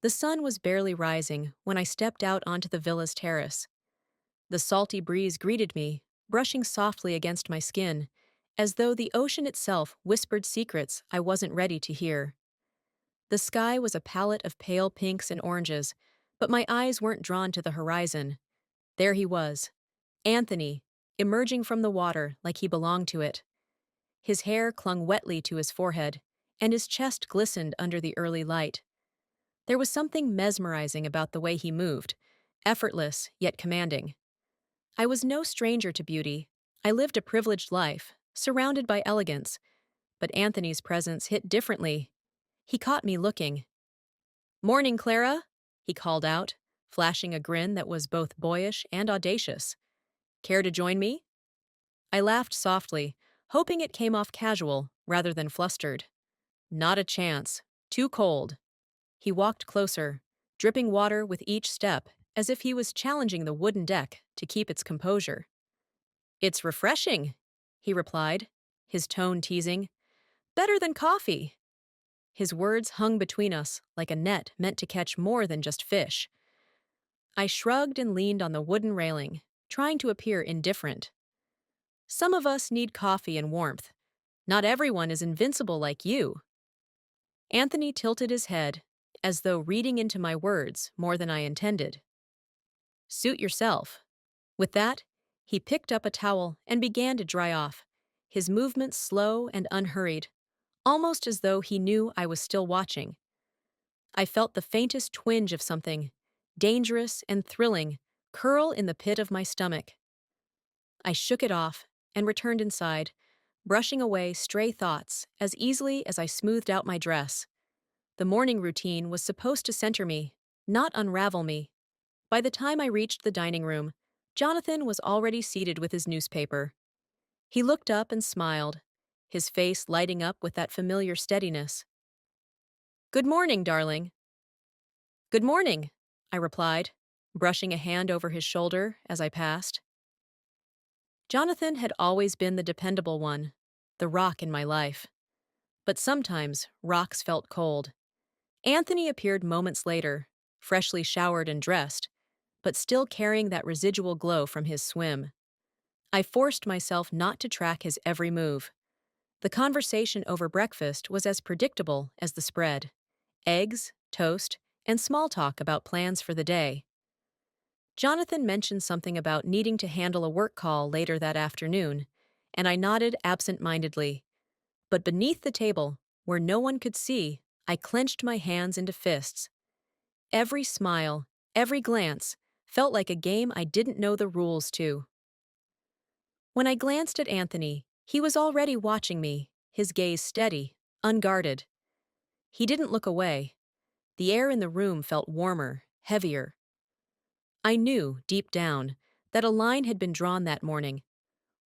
The sun was barely rising when I stepped out onto the villa's terrace. The salty breeze greeted me, brushing softly against my skin, as though the ocean itself whispered secrets I wasn't ready to hear. The sky was a palette of pale pinks and oranges, but my eyes weren't drawn to the horizon. There he was, Anthony, emerging from the water like he belonged to it. His hair clung wetly to his forehead, and his chest glistened under the early light. There was something mesmerizing about the way he moved, effortless yet commanding. I was no stranger to beauty. I lived a privileged life, surrounded by elegance, but Anthony's presence hit differently. He caught me looking. "Morning, Clara," he called out, flashing a grin that was both boyish and audacious. "Care to join me?" I laughed softly, hoping it came off casual rather than flustered. Not a chance. Too cold. He walked closer, dripping water with each step, as if he was challenging the wooden deck to keep its composure. "It's refreshing," he replied, his tone teasing. "Better than coffee." His words hung between us like a net meant to catch more than just fish. I shrugged and leaned on the wooden railing, trying to appear indifferent. "Some of us need coffee and warmth. Not everyone is invincible like you." Anthony tilted his head, as though reading into my words more than I intended. "Suit yourself." With that, he picked up a towel and began to dry off, his movements slow and unhurried, almost as though he knew I was still watching. I felt the faintest twinge of something, dangerous and thrilling, curl in the pit of my stomach. I shook it off and returned inside, brushing away stray thoughts as easily as I smoothed out my dress. The morning routine was supposed to center me, not unravel me. By the time I reached the dining room, Jonathan was already seated with his newspaper. He looked up and smiled, his face lighting up with that familiar steadiness. "Good morning, darling." "Good morning," I replied, brushing a hand over his shoulder as I passed. Jonathan had always been the dependable one, the rock in my life. But sometimes rocks felt cold. Anthony appeared moments later, freshly showered and dressed, but still carrying that residual glow from his swim. I forced myself not to track his every move. The conversation over breakfast was as predictable as the spread: eggs, toast, and small talk about plans for the day. Jonathan mentioned something about needing to handle a work call later that afternoon, and I nodded absent-mindedly. But beneath the table, where no one could see, I clenched my hands into fists. Every smile, every glance, felt like a game I didn't know the rules to. When I glanced at Anthony, he was already watching me, his gaze steady, unguarded. He didn't look away. The air in the room felt warmer, heavier. I knew, deep down, that a line had been drawn that morning.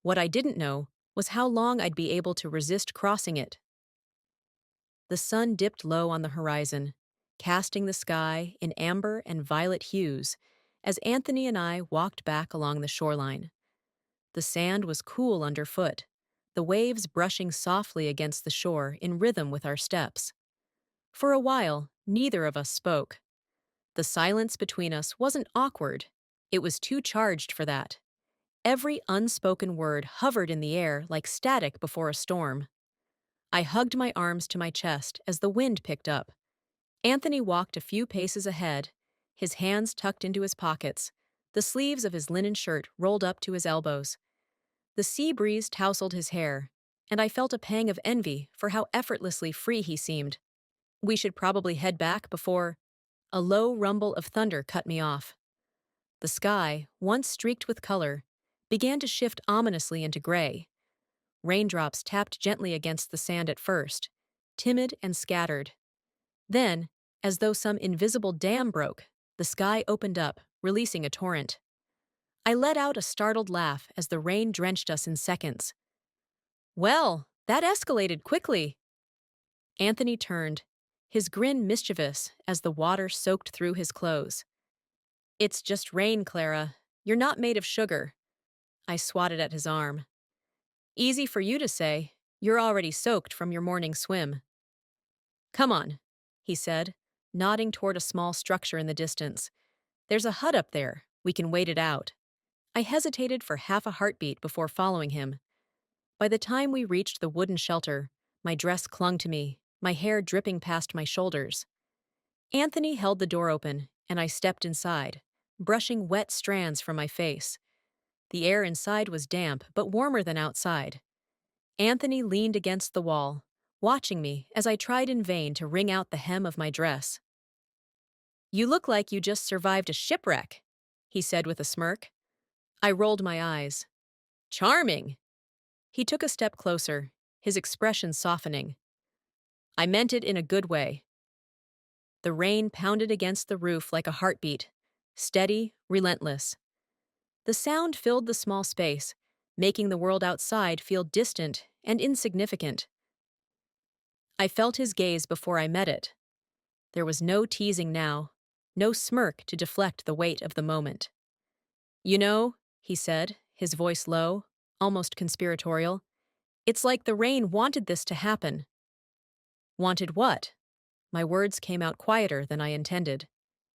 What I didn't know was how long I'd be able to resist crossing it. The sun dipped low on the horizon, casting the sky in amber and violet hues as Anthony and I walked back along the shoreline. The sand was cool underfoot, the waves brushing softly against the shore in rhythm with our steps. For a while, neither of us spoke. The silence between us wasn't awkward. It was too charged for that. Every unspoken word hovered in the air like static before a storm. I hugged my arms to my chest as the wind picked up. Anthony walked a few paces ahead, his hands tucked into his pockets, the sleeves of his linen shirt rolled up to his elbows. The sea breeze tousled his hair, and I felt a pang of envy for how effortlessly free he seemed. "We should probably head back before—" A low rumble of thunder cut me off. The sky, once streaked with color, began to shift ominously into gray. Raindrops tapped gently against the sand at first, timid and scattered. Then, as though some invisible dam broke, the sky opened up, releasing a torrent. I let out a startled laugh as the rain drenched us in seconds. "Well, that escalated quickly." Anthony turned, his grin mischievous as the water soaked through his clothes. "It's just rain, Clara. You're not made of sugar." I swatted at his arm. "Easy for you to say. You're already soaked from your morning swim." "Come on," he said, nodding toward a small structure in the distance. There's a hut up there. We can wait it out. I hesitated for half a heartbeat before following him. By the time we reached the wooden shelter, my dress clung to me, my hair dripping past my shoulders. Anthony held the door open, and I stepped inside, brushing wet strands from my face. The air inside was damp, but warmer than outside. Anthony leaned against the wall, watching me as I tried in vain to wring out the hem of my dress. "You look like you just survived a shipwreck," he said with a smirk. I rolled my eyes. "Charming!" He took a step closer, his expression softening. "I meant it in a good way." The rain pounded against the roof like a heartbeat, steady, relentless. The sound filled the small space, making the world outside feel distant and insignificant. I felt his gaze before I met it. There was no teasing now, no smirk to deflect the weight of the moment. "You know," he said, his voice low, almost conspiratorial, "it's like the rain wanted this to happen." "Wanted what?" My words came out quieter than I intended.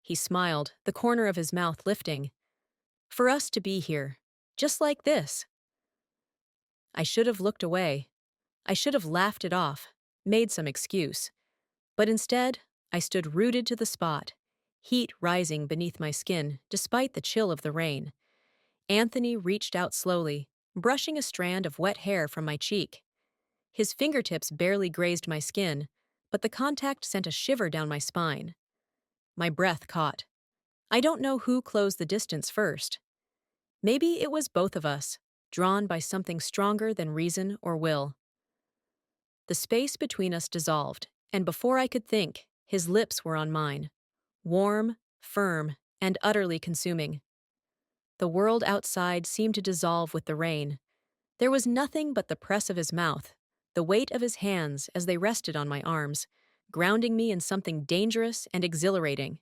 He smiled, the corner of his mouth lifting. "For us to be here, just like this." I should have looked away. I should have laughed it off, made some excuse. But instead, I stood rooted to the spot, heat rising beneath my skin despite the chill of the rain. Anthony reached out slowly, brushing a strand of wet hair from my cheek. His fingertips barely grazed my skin, but the contact sent a shiver down my spine. My breath caught. I don't know who closed the distance first. Maybe it was both of us, drawn by something stronger than reason or will. The space between us dissolved, and before I could think, his lips were on mine. Warm, firm, and utterly consuming. The world outside seemed to dissolve with the rain. There was nothing but the press of his mouth, the weight of his hands as they rested on my arms, grounding me in something dangerous and exhilarating.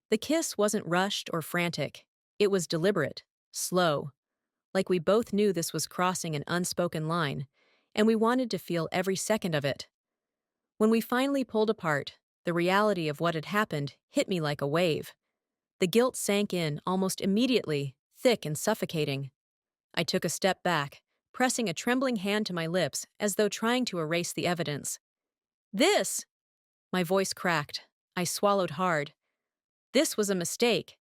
The kiss wasn't rushed or frantic. It was deliberate, slow, like we both knew this was crossing an unspoken line, and we wanted to feel every second of it. When we finally pulled apart, the reality of what had happened hit me like a wave. The guilt sank in almost immediately, thick and suffocating. I took a step back, pressing a trembling hand to my lips as though trying to erase the evidence. "This!" My voice cracked. I swallowed hard. "This was a mistake."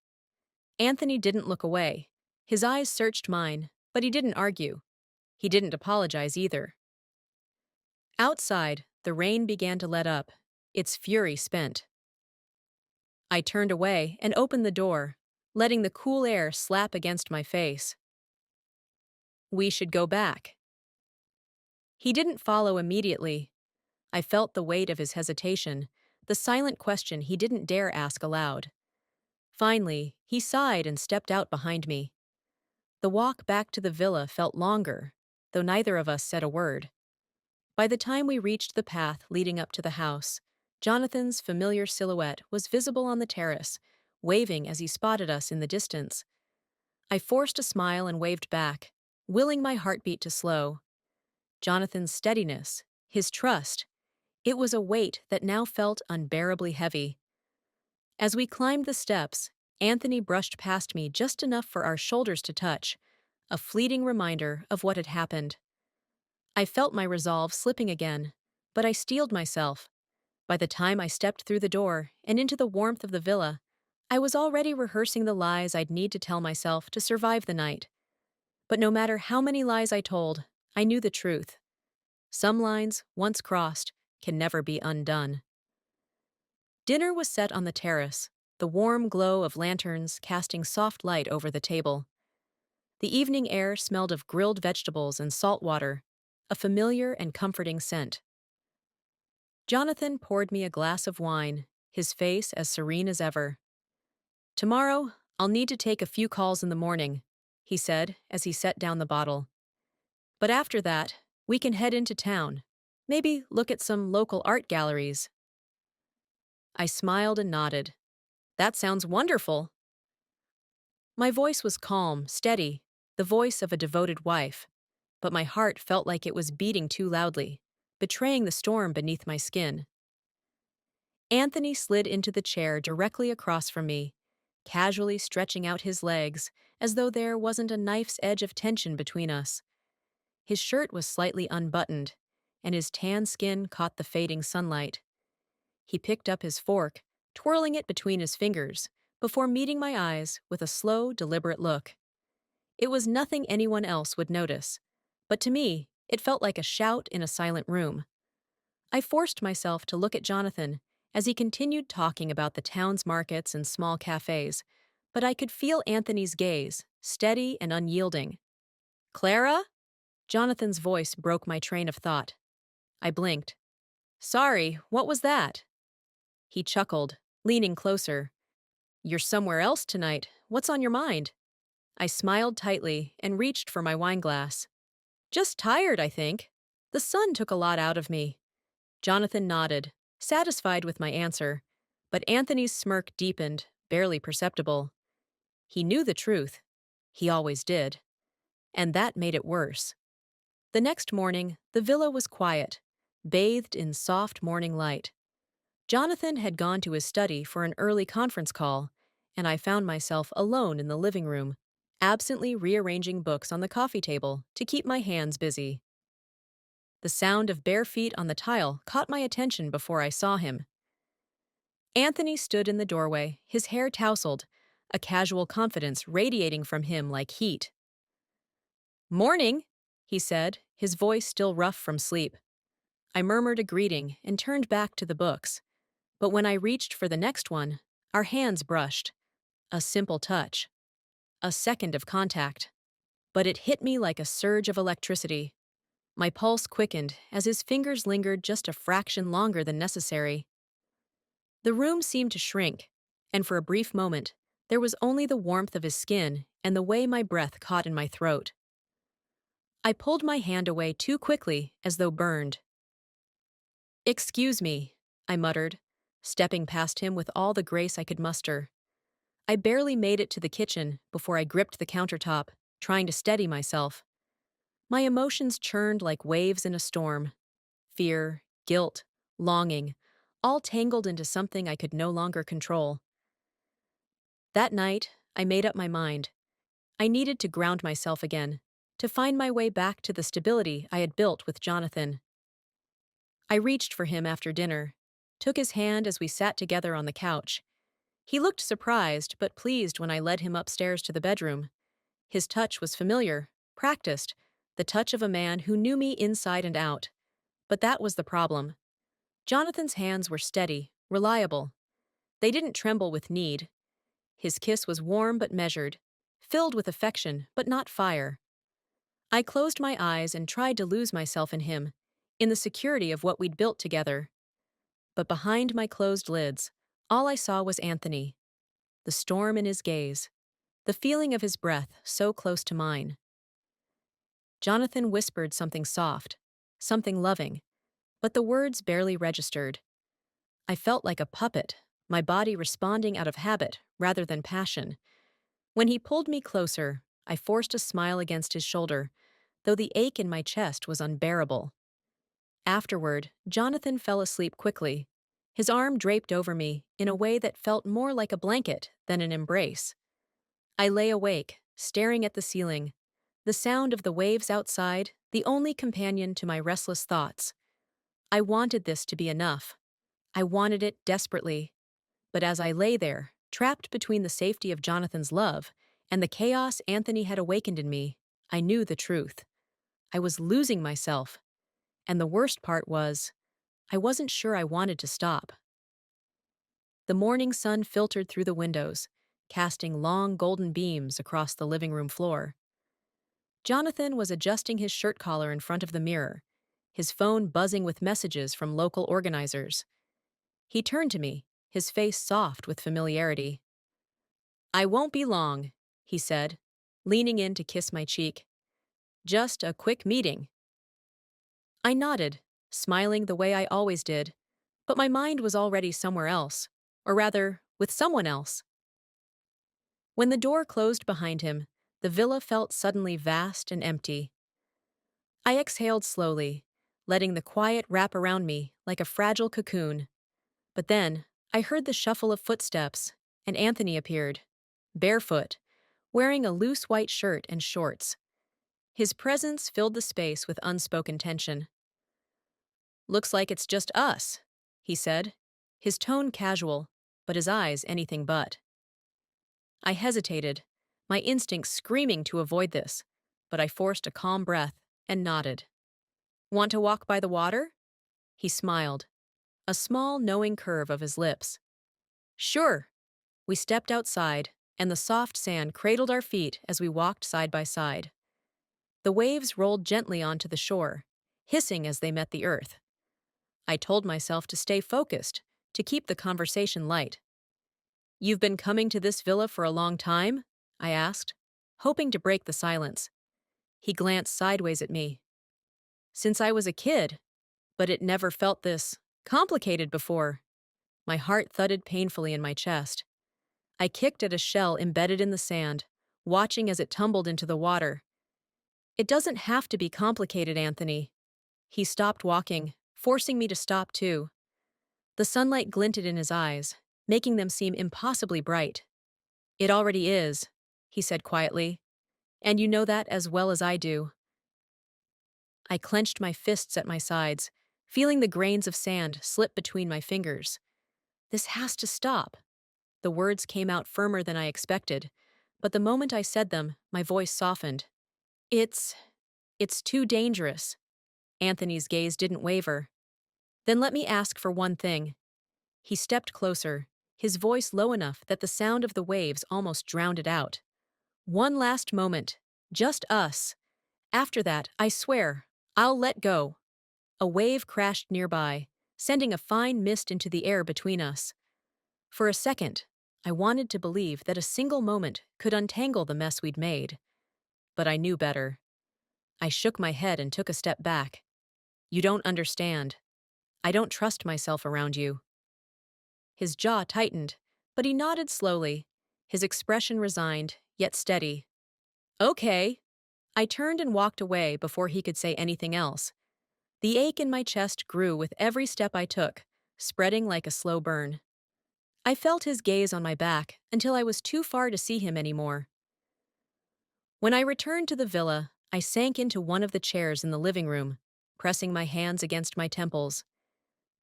Anthony didn't look away. His eyes searched mine, but he didn't argue. He didn't apologize either. Outside, the rain began to let up, its fury spent. I turned away and opened the door, letting the cool air slap against my face. "We should go back." He didn't follow immediately. I felt the weight of his hesitation, the silent question he didn't dare ask aloud. Finally, he sighed and stepped out behind me. The walk back to the villa felt longer, though neither of us said a word. By the time we reached the path leading up to the house, Jonathan's familiar silhouette was visible on the terrace, waving as he spotted us in the distance. I forced a smile and waved back, willing my heartbeat to slow. Jonathan's steadiness, his trust, it was a weight that now felt unbearably heavy. As we climbed the steps, Anthony brushed past me just enough for our shoulders to touch, a fleeting reminder of what had happened. I felt my resolve slipping again, but I steeled myself. By the time I stepped through the door and into the warmth of the villa, I was already rehearsing the lies I'd need to tell myself to survive the night. But no matter how many lies I told, I knew the truth. Some lines, once crossed, can never be undone. Dinner was set on the terrace, the warm glow of lanterns casting soft light over the table. The evening air smelled of grilled vegetables and salt water, a familiar and comforting scent. Jonathan poured me a glass of wine, his face as serene as ever. "Tomorrow, I'll need to take a few calls in the morning," he said as he set down the bottle. "But after that, we can head into town. Maybe look at some local art galleries." I smiled and nodded. "That sounds wonderful." My voice was calm, steady, the voice of a devoted wife, but my heart felt like it was beating too loudly, betraying the storm beneath my skin. Anthony slid into the chair directly across from me, casually stretching out his legs as though there wasn't a knife's edge of tension between us. His shirt was slightly unbuttoned, and his tan skin caught the fading sunlight. He picked up his fork, twirling it between his fingers, before meeting my eyes with a slow, deliberate look. It was nothing anyone else would notice, but to me, it felt like a shout in a silent room. I forced myself to look at Jonathan as he continued talking about the town's markets and small cafes, but I could feel Anthony's gaze, steady and unyielding. Clara? Jonathan's voice broke my train of thought. I blinked. Sorry, what was that? He chuckled, leaning closer. You're somewhere else tonight. What's on your mind? I smiled tightly and reached for my wineglass. Just tired, I think. The sun took a lot out of me. Jonathan nodded, satisfied with my answer, but Anthony's smirk deepened, barely perceptible. He knew the truth. He always did. And that made it worse. The next morning, the villa was quiet, bathed in soft morning light. Jonathan had gone to his study for an early conference call, and I found myself alone in the living room, absently rearranging books on the coffee table to keep my hands busy. The sound of bare feet on the tile caught my attention before I saw him. Anthony stood in the doorway, his hair tousled, a casual confidence radiating from him like heat. Morning, he said, his voice still rough from sleep. I murmured a greeting and turned back to the books. But when I reached for the next one, our hands brushed. A simple touch. A second of contact. But it hit me like a surge of electricity. My pulse quickened as his fingers lingered just a fraction longer than necessary. The room seemed to shrink, and for a brief moment, there was only the warmth of his skin and the way my breath caught in my throat. I pulled my hand away too quickly, as though burned. Excuse me, I muttered, stepping past him with all the grace I could muster. I barely made it to the kitchen before I gripped the countertop, trying to steady myself. My emotions churned like waves in a storm. Fear, guilt, longing, all tangled into something I could no longer control. That night, I made up my mind. I needed to ground myself again, to find my way back to the stability I had built with Jonathan. I reached for him after dinner, took his hand as we sat together on the couch. He looked surprised but pleased when I led him upstairs to the bedroom. His touch was familiar, practiced, the touch of a man who knew me inside and out. But that was the problem. Jonathan's hands were steady, reliable. They didn't tremble with need. His kiss was warm but measured, filled with affection but not fire. I closed my eyes and tried to lose myself in him, in the security of what we'd built together. But behind my closed lids, all I saw was Anthony. The storm in his gaze, the feeling of his breath so close to mine. Jonathan whispered something soft, something loving, but the words barely registered. I felt like a puppet, my body responding out of habit rather than passion. When he pulled me closer, I forced a smile against his shoulder, though the ache in my chest was unbearable. Afterward, Jonathan fell asleep quickly, his arm draped over me in a way that felt more like a blanket than an embrace. I lay awake, staring at the ceiling, the sound of the waves outside, the only companion to my restless thoughts. I wanted this to be enough. I wanted it desperately. But as I lay there, trapped between the safety of Jonathan's love and the chaos Anthony had awakened in me, I knew the truth. I was losing myself. And the worst part was, I wasn't sure I wanted to stop. The morning sun filtered through the windows, casting long golden beams across the living room floor. Jonathan was adjusting his shirt collar in front of the mirror, his phone buzzing with messages from local organizers. He turned to me, his face soft with familiarity. I won't be long, he said, leaning in to kiss my cheek. Just a quick meeting. I nodded, smiling the way I always did, but my mind was already somewhere else, or rather, with someone else. When the door closed behind him, the villa felt suddenly vast and empty. I exhaled slowly, letting the quiet wrap around me like a fragile cocoon. But then, I heard the shuffle of footsteps, and Anthony appeared, barefoot, wearing a loose white shirt and shorts. His presence filled the space with unspoken tension. "Looks like it's just us," he said, his tone casual, but his eyes anything but. I hesitated, my instincts screaming to avoid this, but I forced a calm breath and nodded. "Want to walk by the water?" He smiled, a small, knowing curve of his lips. "Sure." We stepped outside, and the soft sand cradled our feet as we walked side by side. The waves rolled gently onto the shore, hissing as they met the earth. I told myself to stay focused, to keep the conversation light. "You've been coming to this villa for a long time?" I asked, hoping to break the silence. He glanced sideways at me. "Since I was a kid, but it never felt this complicated before." My heart thudded painfully in my chest. I kicked at a shell embedded in the sand, watching as it tumbled into the water. "It doesn't have to be complicated, Anthony." He stopped walking, forcing me to stop too. The sunlight glinted in his eyes, making them seem impossibly bright. "It already is," he said quietly. "And you know that as well as I do." I clenched my fists at my sides, feeling the grains of sand slip between my fingers. "This has to stop." The words came out firmer than I expected, but the moment I said them, my voice softened. It's too dangerous." Anthony's gaze didn't waver. "Then let me ask for one thing." He stepped closer, his voice low enough that the sound of the waves almost drowned it out. "One last moment. Just us. After that, I swear, I'll let go." A wave crashed nearby, sending a fine mist into the air between us. For a second, I wanted to believe that a single moment could untangle the mess we'd made. But I knew better. I shook my head and took a step back. "You don't understand. I don't trust myself around you." His jaw tightened, but he nodded slowly, his expression resigned, yet steady. "Okay." I turned and walked away before he could say anything else. The ache in my chest grew with every step I took, spreading like a slow burn. I felt his gaze on my back until I was too far to see him anymore. When I returned to the villa, I sank into one of the chairs in the living room, pressing my hands against my temples.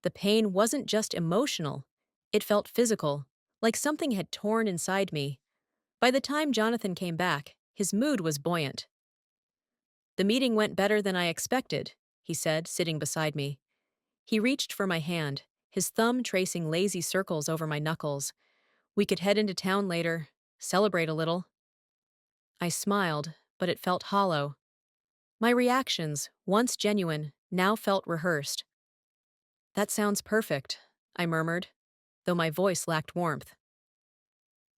The pain wasn't just emotional, it felt physical, like something had torn inside me. By the time Jonathan came back, his mood was buoyant. "The meeting went better than I expected," he said, sitting beside me. He reached for my hand, his thumb tracing lazy circles over my knuckles. "We could head into town later, celebrate a little." I smiled, but it felt hollow. My reactions, once genuine, now felt rehearsed. "That sounds perfect," I murmured, though my voice lacked warmth.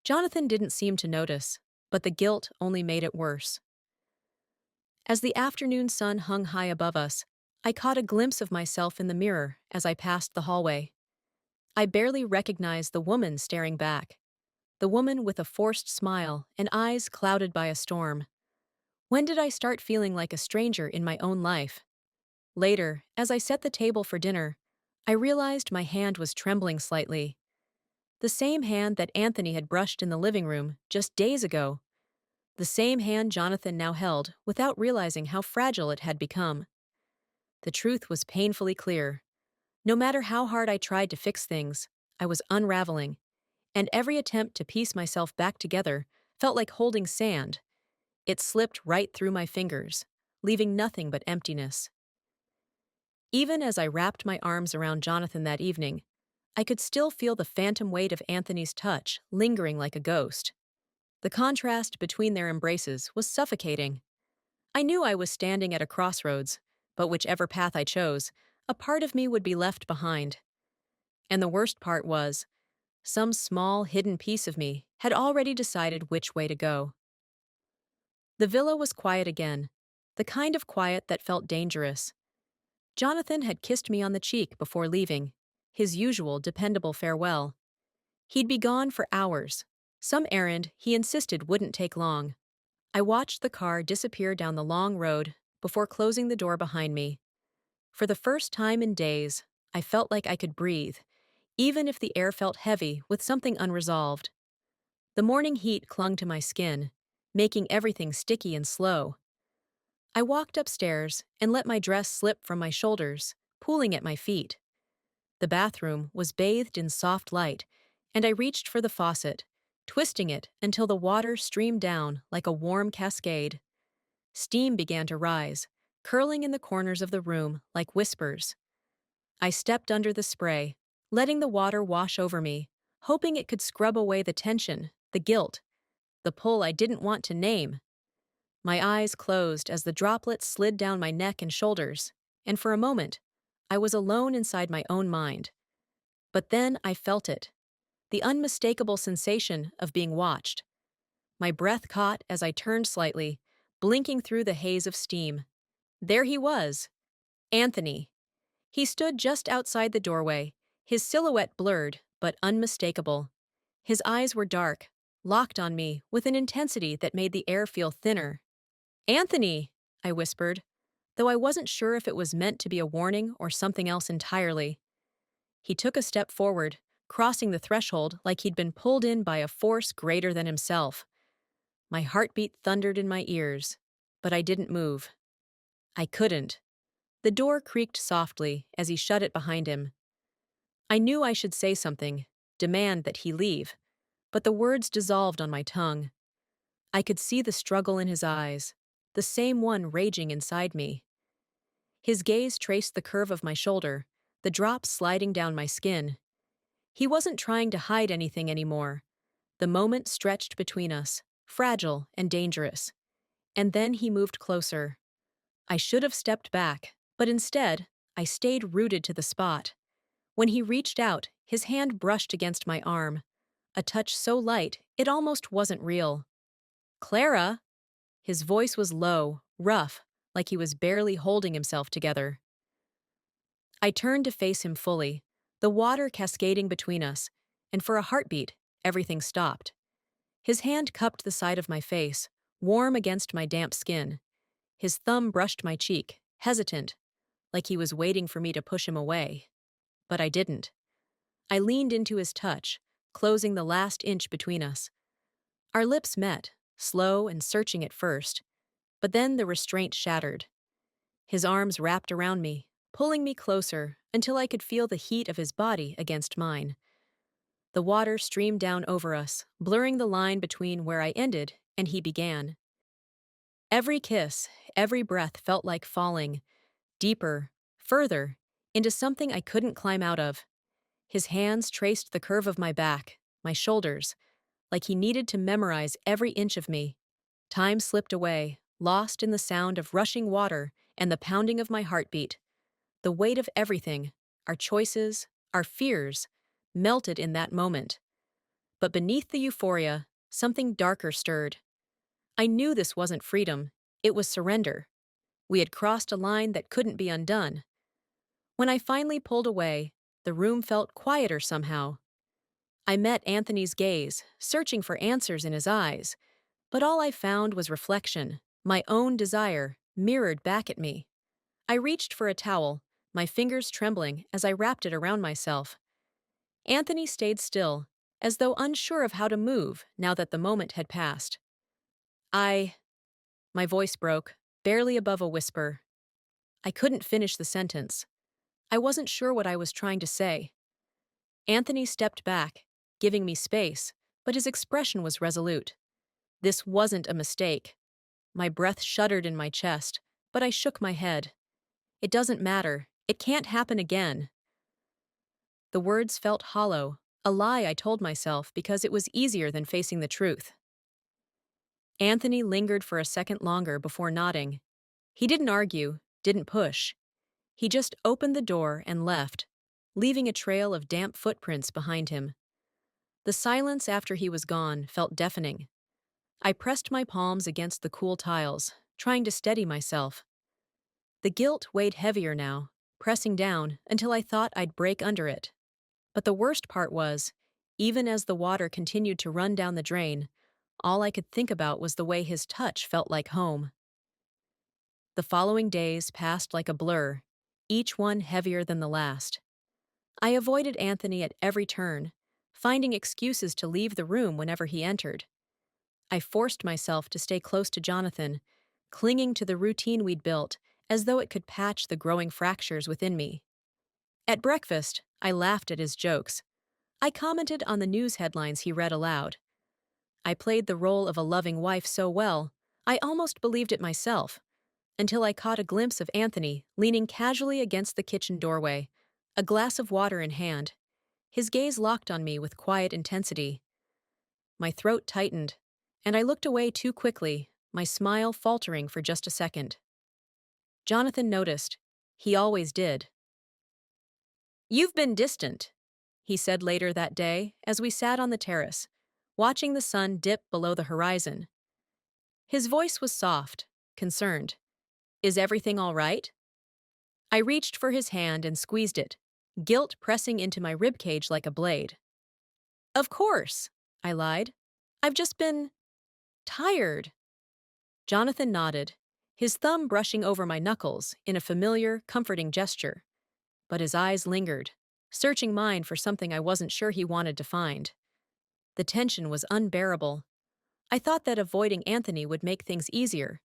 Jonathan didn't seem to notice, but the guilt only made it worse. As the afternoon sun hung high above us, I caught a glimpse of myself in the mirror as I passed the hallway. I barely recognized the woman staring back, the woman with a forced smile and eyes clouded by a storm. When did I start feeling like a stranger in my own life? Later, as I set the table for dinner, I realized my hand was trembling slightly. The same hand that Anthony had brushed in the living room just days ago. The same hand Jonathan now held without realizing how fragile it had become. The truth was painfully clear. No matter how hard I tried to fix things, I was unraveling, and every attempt to piece myself back together felt like holding sand. It slipped right through my fingers, leaving nothing but emptiness. Even as I wrapped my arms around Jonathan that evening, I could still feel the phantom weight of Anthony's touch lingering like a ghost. The contrast between their embraces was suffocating. I knew I was standing at a crossroads, but whichever path I chose, a part of me would be left behind. And the worst part was, some small, hidden piece of me had already decided which way to go. The villa was quiet again, the kind of quiet that felt dangerous. Jonathan had kissed me on the cheek before leaving, his usual dependable farewell. He'd be gone for hours, some errand he insisted wouldn't take long. I watched the car disappear down the long road before closing the door behind me. For the first time in days, I felt like I could breathe, even if the air felt heavy with something unresolved. The morning heat clung to my skin, making everything sticky and slow. I walked upstairs and let my dress slip from my shoulders, pooling at my feet. The bathroom was bathed in soft light, and I reached for the faucet, twisting it until the water streamed down like a warm cascade. Steam began to rise, curling in the corners of the room like whispers. I stepped under the spray, letting the water wash over me, hoping it could scrub away the tension, the guilt, the pull I didn't want to name. My eyes closed as the droplets slid down my neck and shoulders, and for a moment, I was alone inside my own mind. But then I felt it, the unmistakable sensation of being watched. My breath caught as I turned slightly, blinking through the haze of steam. There he was, Anthony. He stood just outside the doorway, his silhouette blurred but unmistakable. His eyes were dark, locked on me with an intensity that made the air feel thinner. Anthony, I whispered, though I wasn't sure if it was meant to be a warning or something else entirely. He took a step forward, crossing the threshold like he'd been pulled in by a force greater than himself. My heartbeat thundered in my ears, but I didn't move. I couldn't. The door creaked softly as he shut it behind him. I knew I should say something, demand that he leave, but the words dissolved on my tongue. I could see the struggle in his eyes, the same one raging inside me. His gaze traced the curve of my shoulder, the drops sliding down my skin. He wasn't trying to hide anything anymore. The moment stretched between us, fragile and dangerous. And then he moved closer. I should have stepped back, but instead, I stayed rooted to the spot. When he reached out, his hand brushed against my arm, a touch so light it almost wasn't real. Clara! His voice was low, rough, like he was barely holding himself together. I turned to face him fully, the water cascading between us, and for a heartbeat, everything stopped. His hand cupped the side of my face, warm against my damp skin. His thumb brushed my cheek, hesitant, like he was waiting for me to push him away. But I didn't. I leaned into his touch, closing the last inch between us. Our lips met, slow and searching at first, but then the restraint shattered. His arms wrapped around me, pulling me closer until I could feel the heat of his body against mine. The water streamed down over us, blurring the line between where I ended and he began. Every kiss, every breath felt like falling, deeper, further, into something I couldn't climb out of. His hands traced the curve of my back, my shoulders, like he needed to memorize every inch of me. Time slipped away, lost in the sound of rushing water and the pounding of my heartbeat. The weight of everything, our choices, our fears, melted in that moment. But beneath the euphoria, something darker stirred. I knew this wasn't freedom, it was surrender. We had crossed a line that couldn't be undone. When I finally pulled away, the room felt quieter somehow. I met Anthony's gaze, searching for answers in his eyes, but all I found was reflection, my own desire, mirrored back at me. I reached for a towel, my fingers trembling as I wrapped it around myself. Anthony stayed still, as though unsure of how to move now that the moment had passed. My voice broke, barely above a whisper. I couldn't finish the sentence. I wasn't sure what I was trying to say. Anthony stepped back, giving me space, but his expression was resolute. This wasn't a mistake. My breath shuddered in my chest, but I shook my head. It doesn't matter. It can't happen again. The words felt hollow, a lie I told myself because it was easier than facing the truth. Anthony lingered for a second longer before nodding. He didn't argue, didn't push. He just opened the door and left, leaving a trail of damp footprints behind him. The silence after he was gone felt deafening. I pressed my palms against the cool tiles, trying to steady myself. The guilt weighed heavier now, pressing down until I thought I'd break under it. But the worst part was, even as the water continued to run down the drain, all I could think about was the way his touch felt like home. The following days passed like a blur, each one heavier than the last. I avoided Anthony at every turn, finding excuses to leave the room whenever he entered. I forced myself to stay close to Jonathan, clinging to the routine we'd built as though it could patch the growing fractures within me. At breakfast, I laughed at his jokes. I commented on the news headlines he read aloud. I played the role of a loving wife so well, I almost believed it myself, until I caught a glimpse of Anthony leaning casually against the kitchen doorway, a glass of water in hand. His gaze locked on me with quiet intensity. My throat tightened, and I looked away too quickly, my smile faltering for just a second. Jonathan noticed. He always did. "You've been distant," he said later that day as we sat on the terrace, watching the sun dip below the horizon. His voice was soft, concerned. "Is everything all right?" I reached for his hand and squeezed it, guilt pressing into my ribcage like a blade. "Of course," I lied. "I've just been tired." Jonathan nodded, his thumb brushing over my knuckles in a familiar, comforting gesture. But his eyes lingered, searching mine for something I wasn't sure he wanted to find. The tension was unbearable. I thought that avoiding Anthony would make things easier,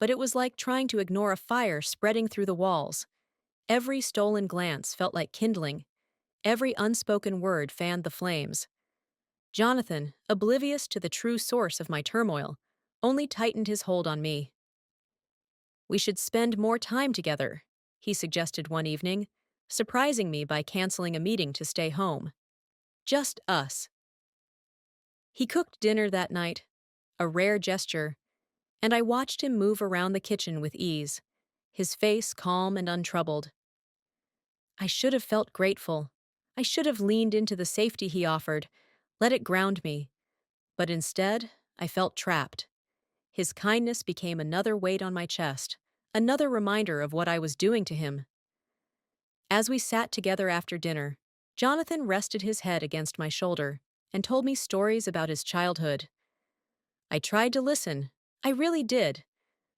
but it was like trying to ignore a fire spreading through the walls. Every stolen glance felt like kindling. Every unspoken word fanned the flames. Jonathan, oblivious to the true source of my turmoil, only tightened his hold on me. "We should spend more time together," he suggested one evening, surprising me by canceling a meeting to stay home. Just us. He cooked dinner that night, a rare gesture, and I watched him move around the kitchen with ease, his face calm and untroubled. I should have felt grateful. I should have leaned into the safety he offered, let it ground me. But instead, I felt trapped. His kindness became another weight on my chest, another reminder of what I was doing to him. As we sat together after dinner, Jonathan rested his head against my shoulder and told me stories about his childhood. I tried to listen, I really did,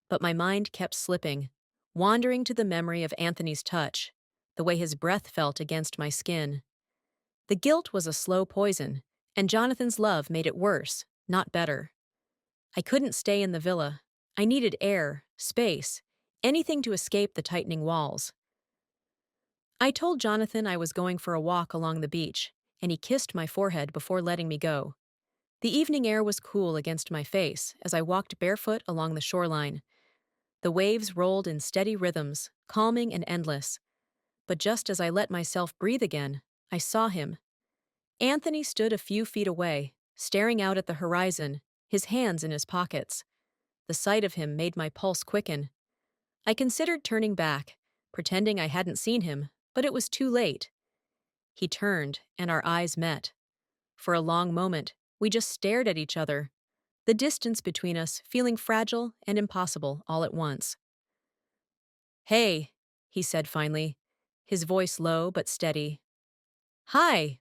but my mind kept slipping, wandering to the memory of Anthony's touch, the way his breath felt against my skin. The guilt was a slow poison, and Jonathan's love made it worse, not better. I couldn't stay in the villa. I needed air, space, anything to escape the tightening walls. I told Jonathan I was going for a walk along the beach, and he kissed my forehead before letting me go. The evening air was cool against my face as I walked barefoot along the shoreline. The waves rolled in steady rhythms, calming and endless. But just as I let myself breathe again, I saw him. Anthony stood a few feet away, staring out at the horizon, his hands in his pockets. The sight of him made my pulse quicken. I considered turning back, pretending I hadn't seen him, but it was too late. He turned, and our eyes met. For a long moment, we just stared at each other, the distance between us feeling fragile and impossible all at once. "Hey," he said finally, his voice low but steady. "Hi,"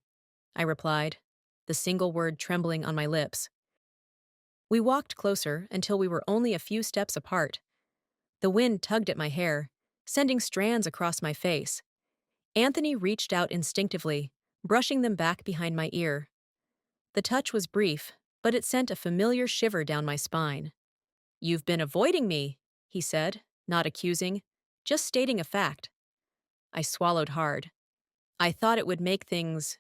I replied, the single word trembling on my lips. We walked closer until we were only a few steps apart. The wind tugged at my hair, sending strands across my face. Anthony reached out instinctively, brushing them back behind my ear. The touch was brief, but it sent a familiar shiver down my spine. "You've been avoiding me," he said, not accusing, just stating a fact. I swallowed hard. I thought it would make things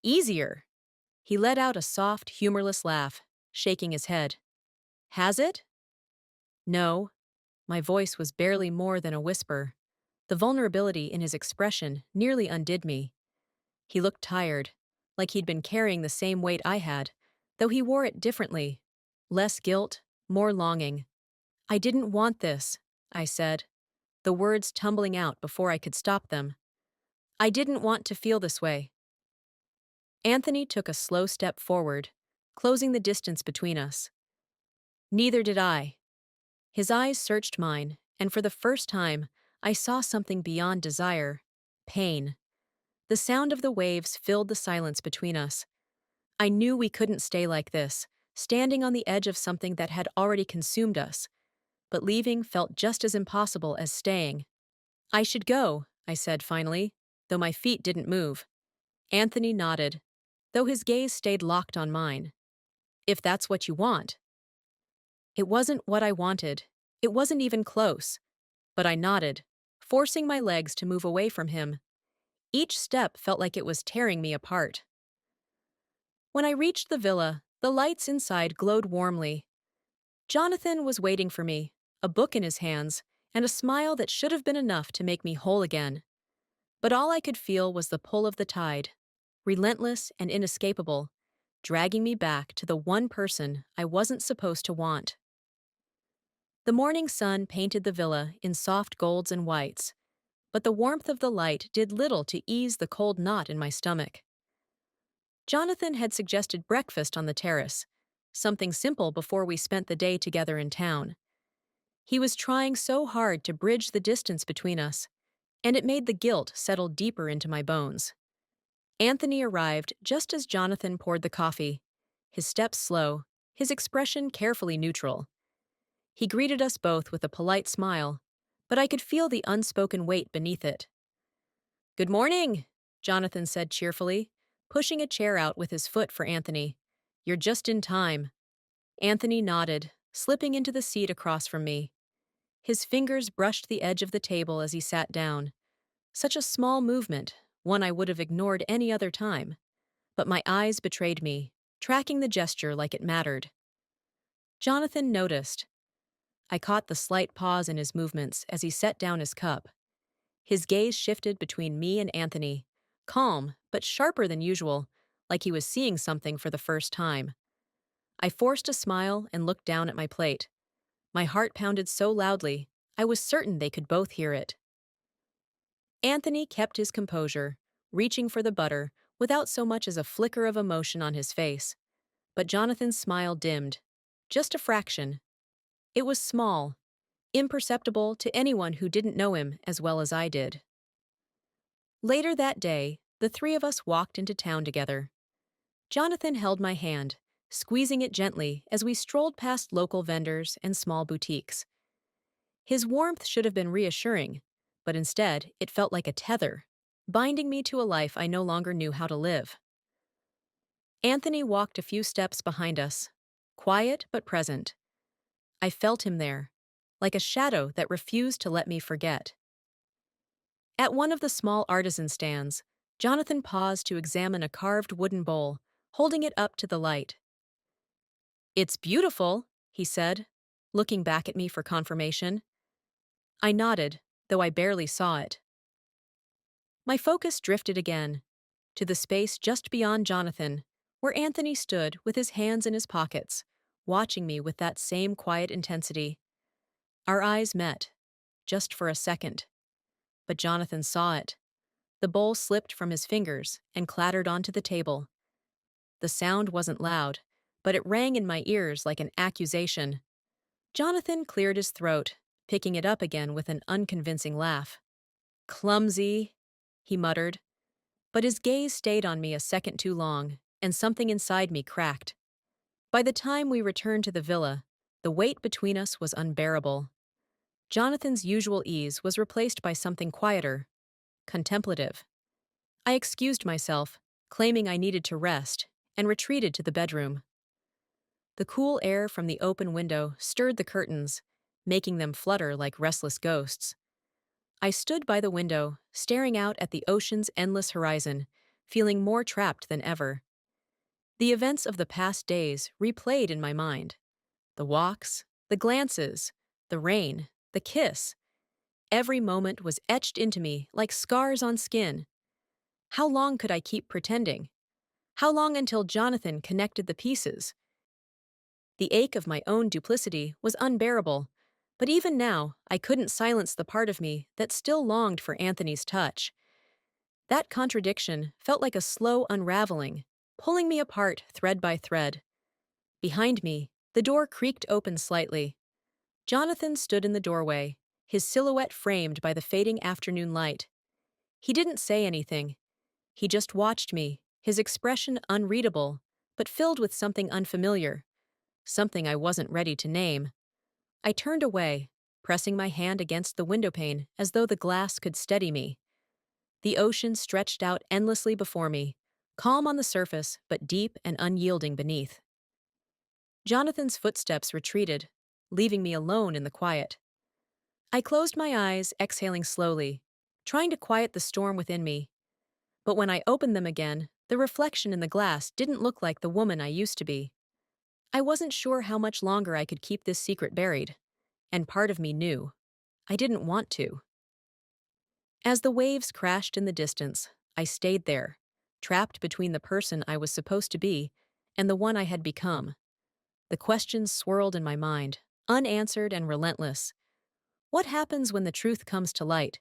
easier. He let out a soft, humorless laugh, shaking his head. "Has it?" "No." My voice was barely more than a whisper. The vulnerability in his expression nearly undid me. He looked tired, like he'd been carrying the same weight I had, though he wore it differently. Less guilt, more longing. "I didn't want this," I said, the words tumbling out before I could stop them. "I didn't want to feel this way." Anthony took a slow step forward, closing the distance between us. "Neither did I." His eyes searched mine, and for the first time, I saw something beyond desire: pain. The sound of the waves filled the silence between us. I knew we couldn't stay like this, standing on the edge of something that had already consumed us. But leaving felt just as impossible as staying. "I should go," I said finally, though my feet didn't move. Anthony nodded, though his gaze stayed locked on mine. If that's what you want. It wasn't what I wanted. It wasn't even close. But I nodded, forcing my legs to move away from him. Each step felt like it was tearing me apart. When I reached the villa, the lights inside glowed warmly. Jonathan was waiting for me, a book in his hands, and a smile that should have been enough to make me whole again. But all I could feel was the pull of the tide, relentless and inescapable, dragging me back to the one person I wasn't supposed to want. The morning sun painted the villa in soft golds and whites, but the warmth of the light did little to ease the cold knot in my stomach. Jonathan had suggested breakfast on the terrace, something simple before we spent the day together in town. He was trying so hard to bridge the distance between us, and it made the guilt settle deeper into my bones. Anthony arrived just as Jonathan poured the coffee, his steps slow, his expression carefully neutral. He greeted us both with a polite smile, but I could feel the unspoken weight beneath it. "Good morning," Jonathan said cheerfully, pushing a chair out with his foot for Anthony. "You're just in time." Anthony nodded, slipping into the seat across from me. His fingers brushed the edge of the table as he sat down. Such a small movement, one I would have ignored any other time. But my eyes betrayed me, tracking the gesture like it mattered. Jonathan noticed. I caught the slight pause in his movements as he set down his cup. His gaze shifted between me and Anthony, calm but sharper than usual, like he was seeing something for the first time. I forced a smile and looked down at my plate. My heart pounded so loudly, I was certain they could both hear it. Anthony kept his composure, reaching for the butter without so much as a flicker of emotion on his face. But Jonathan's smile dimmed. Just a fraction. It was small, imperceptible to anyone who didn't know him as well as I did. Later that day, the three of us walked into town together. Jonathan held my hand, squeezing it gently as we strolled past local vendors and small boutiques. His warmth should have been reassuring, but instead it felt like a tether, binding me to a life I no longer knew how to live. Anthony walked a few steps behind us, quiet but present. I felt him there, like a shadow that refused to let me forget. At one of the small artisan stands, Jonathan paused to examine a carved wooden bowl, holding it up to the light. "It's beautiful," he said, looking back at me for confirmation. I nodded, though I barely saw it. My focus drifted again, to the space just beyond Jonathan, where Anthony stood with his hands in his pockets, watching me with that same quiet intensity. Our eyes met, just for a second. But Jonathan saw it. The bowl slipped from his fingers and clattered onto the table. The sound wasn't loud, but it rang in my ears like an accusation. Jonathan cleared his throat, picking it up again with an unconvincing laugh. "Clumsy," he muttered. But his gaze stayed on me a second too long, and something inside me cracked. By the time we returned to the villa, the weight between us was unbearable. Jonathan's usual ease was replaced by something quieter, contemplative. I excused myself, claiming I needed to rest, and retreated to the bedroom. The cool air from the open window stirred the curtains, making them flutter like restless ghosts. I stood by the window, staring out at the ocean's endless horizon, feeling more trapped than ever. The events of the past days replayed in my mind. The walks, the glances, the rain, the kiss. Every moment was etched into me like scars on skin. How long could I keep pretending? How long until Jonathan connected the pieces? The ache of my own duplicity was unbearable, but even now I couldn't silence the part of me that still longed for Anthony's touch. That contradiction felt like a slow unraveling, pulling me apart thread by thread. Behind me, the door creaked open slightly. Jonathan stood in the doorway, his silhouette framed by the fading afternoon light. He didn't say anything. He just watched me, his expression unreadable, but filled with something unfamiliar, something I wasn't ready to name. I turned away, pressing my hand against the windowpane as though the glass could steady me. The ocean stretched out endlessly before me, calm on the surface, but deep and unyielding beneath. Jonathan's footsteps retreated, leaving me alone in the quiet. I closed my eyes, exhaling slowly, trying to quiet the storm within me. But when I opened them again, the reflection in the glass didn't look like the woman I used to be. I wasn't sure how much longer I could keep this secret buried, and part of me knew I didn't want to. As the waves crashed in the distance, I stayed there, trapped between the person I was supposed to be and the one I had become. The questions swirled in my mind, unanswered and relentless. What happens when the truth comes to light?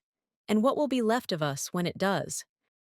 And what will be left of us when it does?